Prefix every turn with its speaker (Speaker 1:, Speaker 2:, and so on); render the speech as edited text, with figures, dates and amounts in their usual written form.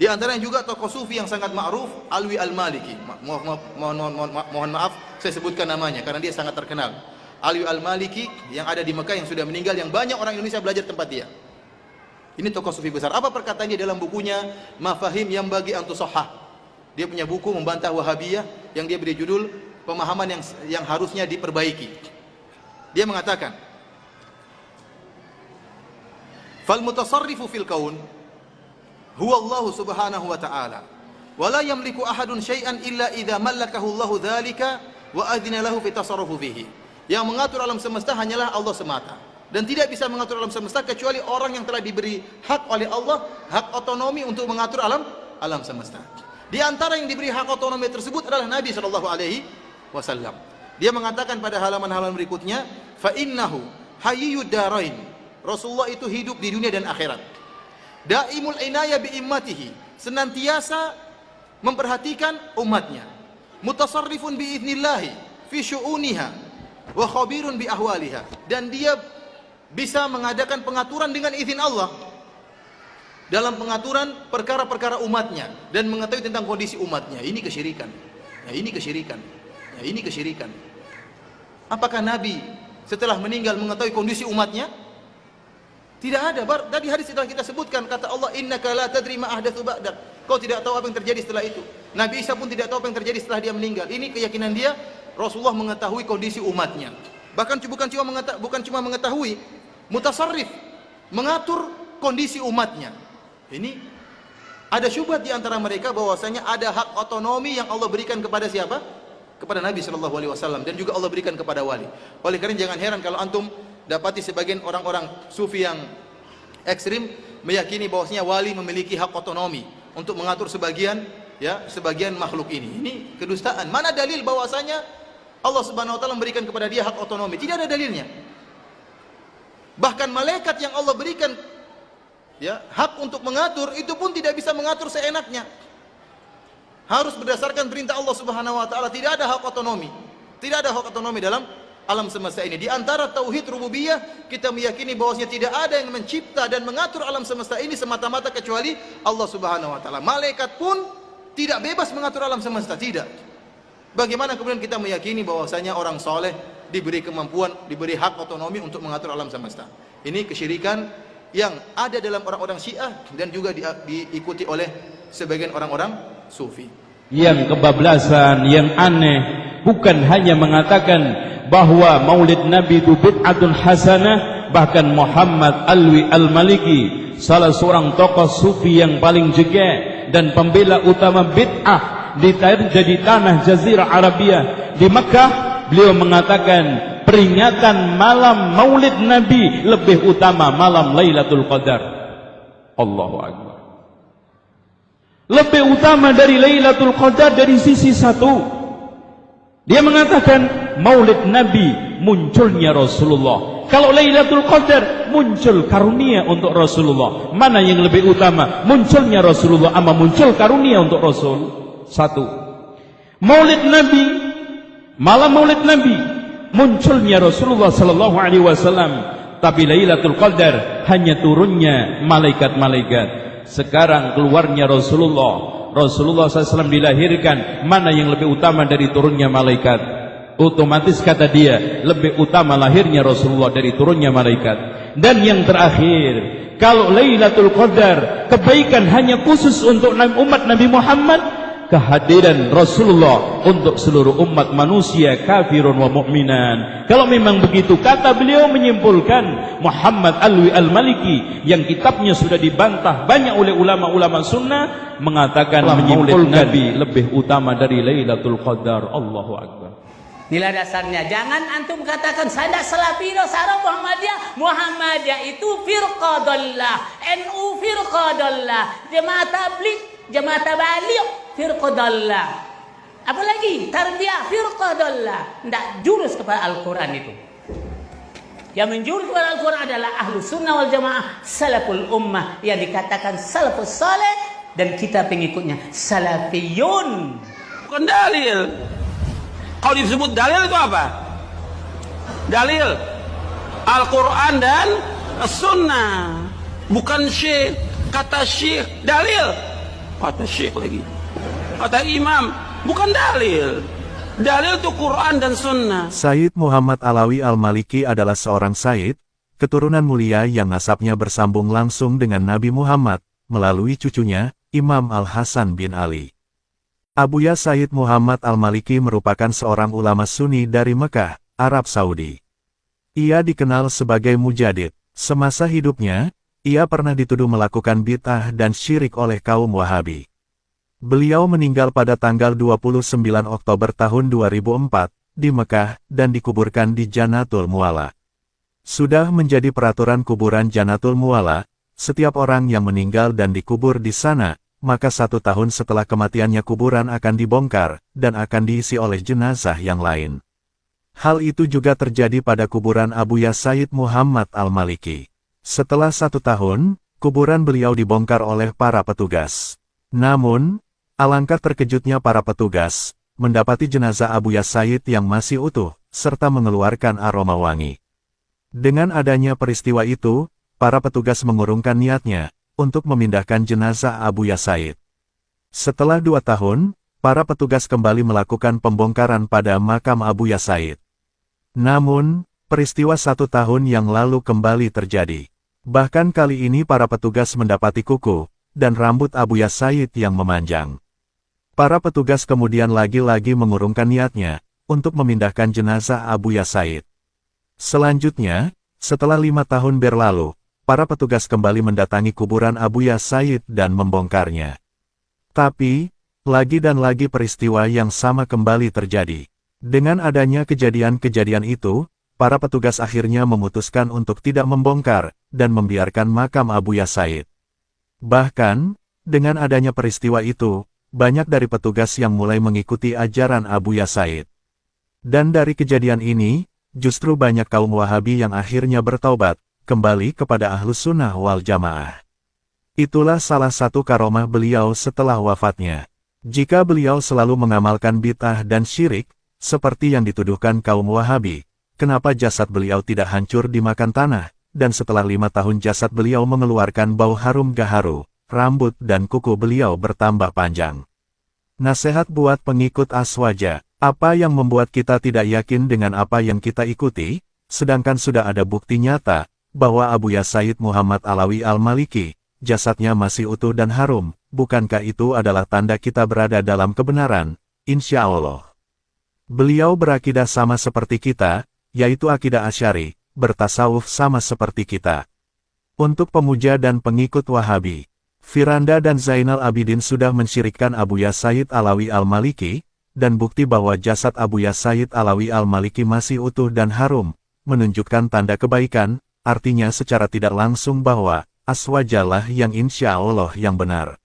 Speaker 1: Di antaranya juga tokoh sufi yang sangat ma'ruf, Alwi Al-Maliki. Mohon maaf saya sebutkan namanya karena dia sangat terkenal. Alwi Al-Maliki yang ada di Mekah, yang sudah meninggal, yang banyak orang Indonesia belajar tempat dia. Ini tokoh sufi besar. Apa perkataannya dalam bukunya Mafahim yang bagi Antusahah? Dia punya buku membantah Wahabiyah yang dia beri judul Pemahaman yang harusnya diperbaiki. Dia mengatakan, "Fal mutasarrifu fil kaun huwa Allah subhanahu wa ta'ala wa la yamliku ahadun syai'an illa idza mallakahu Allah dzalika wa adzina lahu fi tasarrufi fihi." Yang mengatur alam semesta hanyalah Allah semata, dan tidak bisa mengatur alam semesta kecuali orang yang telah diberi hak oleh Allah, hak otonomi untuk mengatur alam semesta. Di antara yang diberi hak otonomi tersebut adalah Nabi sallallahu alaihi wasallam. Dia mengatakan pada halaman-halaman berikutnya, fa innahu hayyud darain. Rasulullah itu hidup di dunia dan akhirat. Daimul inaya bi immatihi, senantiasa memperhatikan umatnya. Mutasarrifun bi idznillah fi syu'uniha wa khabirun bi ahwaliha, dan dia bisa mengadakan pengaturan dengan izin Allah dalam pengaturan perkara-perkara umatnya dan mengetahui tentang kondisi umatnya. Ini kesyirikan. Ya, ini kesyirikan. Ya, ini kesyirikan. Apakah Nabi setelah meninggal mengetahui kondisi umatnya? Tidak ada. Tadi hadis setelah kita sebutkan, kata Allah, innaka la tadri ma ahdatsu ba'dak. Kau tidak tahu apa yang terjadi setelah itu. Nabi Isa pun tidak tahu apa yang terjadi setelah dia meninggal. Ini keyakinan dia, Rasulullah mengetahui kondisi umatnya. Bahkan bukan cuma mengetahui, mutasarrif, mengatur kondisi umatnya. Ini ada syubhat di antara mereka bahwasanya ada hak otonomi yang Allah berikan kepada siapa? Kepada Nabi sallallahu alaihi wasallam, dan juga Allah berikan kepada wali. Oleh karena jangan heran kalau antum dapati sebagian orang-orang sufi yang ekstrim meyakini bahwasanya wali memiliki hak otonomi untuk mengatur sebagian makhluk ini. Ini kedustaan. Mana dalil bahwasanya Allah Subhanahu wa taala memberikan kepada dia hak otonomi? Tidak ada dalilnya. Bahkan malaikat yang Allah berikan hak untuk mengatur, itu pun tidak bisa mengatur seenaknya. Harus berdasarkan perintah Allah Subhanahu wa taala. Tidak ada hak otonomi. Tidak ada hak otonomi dalam alam semesta ini. Di antara tauhid rububiyah, kita meyakini bahwasanya tidak ada yang mencipta dan mengatur alam semesta ini semata-mata kecuali Allah Subhanahu wa taala. Malaikat pun tidak bebas mengatur alam semesta, tidak. Bagaimana kemudian kita meyakini bahwasanya orang soleh diberi kemampuan, diberi hak otonomi untuk mengatur alam semesta? Ini kesyirikan yang ada dalam orang-orang Syiah dan juga diikuti oleh sebagian orang-orang sufi.
Speaker 2: Yang kebablasan, yang aneh, bukan hanya mengatakan bahwa maulid Nabi itu bid'atun hasanah, bahkan Muhammad Alwi Al-Maliki, salah seorang tokoh sufi yang paling jegek dan pembela utama bid'ah di tanah Jazirah Arabia di Mekah, beliau mengatakan peringatan malam maulid Nabi lebih utama malam Lailatul Qadar. Allahu Akbar. Lebih utama dari Lailatul Qadar dari sisi satu. Dia mengatakan maulid Nabi munculnya Rasulullah. Kalau Lailatul Qadar muncul karunia untuk Rasulullah. Mana yang lebih utama? Munculnya Rasulullah ama muncul karunia untuk Rasul? Satu. Maulid Nabi, malam maulid Nabi, munculnya Rasulullah sallallahu alaihi wasallam. Tapi Lailatul Qadar hanya turunnya malaikat-malaikat. Sekarang keluarnya Rasulullah SAW dilahirkan, mana yang lebih utama dari turunnya malaikat? Otomatis kata dia, lebih utama lahirnya Rasulullah dari turunnya malaikat. Dan yang terakhir, kalau Lailatul Qadar kebaikan hanya khusus untuk umat Nabi Muhammad, kehadiran Rasulullah untuk seluruh umat manusia kafirun wa mu'minan. Kalau memang begitu, kata beliau menyimpulkan, Muhammad Alwi Al-Maliki yang kitabnya sudah dibantah banyak oleh ulama-ulama sunnah, mengatakan maulid Nabi lebih utama dari Lailatul Qadar. Allahu Akbar.
Speaker 3: Nilai dasarnya, jangan antum katakan saya Salafino, saya Muhammadiyah itu firqah dhallah, NU firqah dhallah, Jemaah Tabligh, Jemaah Tabligh firqah dhallah. Apalagi tarbiyah firqah dhallah. Tidak jurus kepada Al-Quran itu. Yang menjurus kepada Al-Quran adalah Ahlus Sunnah wal Jamaah, Salaful Ummah, yang dikatakan Salafus Saleh, dan kita pengikutnya Salafiyun.
Speaker 4: Bukan dalil. Kalau disebut dalil itu apa? Dalil Al-Quran dan Sunnah, bukan syekh. Kata syekh dalil. Kata syekh lagi. Kata imam, bukan dalil. Dalil itu Quran dan sunnah.
Speaker 5: Sayyid Muhammad Alawi Al-Maliki adalah seorang Sayyid, keturunan mulia yang nasabnya bersambung langsung dengan Nabi Muhammad, melalui cucunya, Imam Al-Hasan bin Ali. Abuya Sayyid Muhammad Al-Maliki merupakan seorang ulama Sunni dari Mekah, Arab Saudi. Ia dikenal sebagai mujadid. Semasa hidupnya, ia pernah dituduh melakukan bid'ah dan syirik oleh kaum Wahabi. Beliau meninggal pada tanggal 29 Oktober tahun 2004, di Mekah, dan dikuburkan di Janatul Mu'alla. Sudah menjadi peraturan kuburan Janatul Mu'alla, setiap orang yang meninggal dan dikubur di sana, maka 1 tahun setelah kematiannya kuburan akan dibongkar, dan akan diisi oleh jenazah yang lain. Hal itu juga terjadi pada kuburan Abuya Sayyid Muhammad Al-Maliki. Setelah 1 tahun, kuburan beliau dibongkar oleh para petugas. Namun, alangkah terkejutnya para petugas, mendapati jenazah Abuya Sayyid yang masih utuh, serta mengeluarkan aroma wangi. Dengan adanya peristiwa itu, para petugas mengurungkan niatnya, untuk memindahkan jenazah Abuya Sayyid. Setelah 2 tahun, para petugas kembali melakukan pembongkaran pada makam Abuya Sayyid. Namun, peristiwa 1 tahun yang lalu kembali terjadi. Bahkan kali ini para petugas mendapati kuku, dan rambut Abuya Sayyid yang memanjang. Para petugas kemudian lagi-lagi mengurungkan niatnya, untuk memindahkan jenazah Abuya Sayyid. Selanjutnya, setelah 5 tahun berlalu, para petugas kembali mendatangi kuburan Abuya Sayyid dan membongkarnya. Tapi, lagi dan lagi peristiwa yang sama kembali terjadi. Dengan adanya kejadian-kejadian itu, para petugas akhirnya memutuskan untuk tidak membongkar, dan membiarkan makam Abuya Sayyid. Bahkan, dengan adanya peristiwa itu, banyak dari petugas yang mulai mengikuti ajaran Abuya Sayyid. Dan dari kejadian ini, justru banyak kaum Wahabi yang akhirnya bertaubat, kembali kepada Ahlus Sunnah wal Jamaah. Itulah salah satu karomah beliau setelah wafatnya. Jika beliau selalu mengamalkan bid'ah dan syirik, seperti yang dituduhkan kaum Wahabi, kenapa jasad beliau tidak hancur dimakan tanah, dan setelah 5 tahun jasad beliau mengeluarkan bau harum gaharu, rambut dan kuku beliau bertambah panjang. Nasihat buat pengikut Aswaja, apa yang membuat kita tidak yakin dengan apa yang kita ikuti, sedangkan sudah ada bukti nyata, bahwa Abuya Sayyid Muhammad Alawi Al-Maliki, jasadnya masih utuh dan harum, bukankah itu adalah tanda kita berada dalam kebenaran, insya Allah. Beliau berakidah sama seperti kita, yaitu akidah Asy'ari, bertasawuf sama seperti kita. Untuk pemuja dan pengikut Wahabi, Firanda dan Zainal Abidin sudah mensyirikkan Abuya Sayyid Alawi Al-Maliki, dan bukti bahwa jasad Abuya Sayyid Alawi Al-Maliki masih utuh dan harum, menunjukkan tanda kebaikan, artinya secara tidak langsung bahwa Aswajalah yang insya Allah yang benar.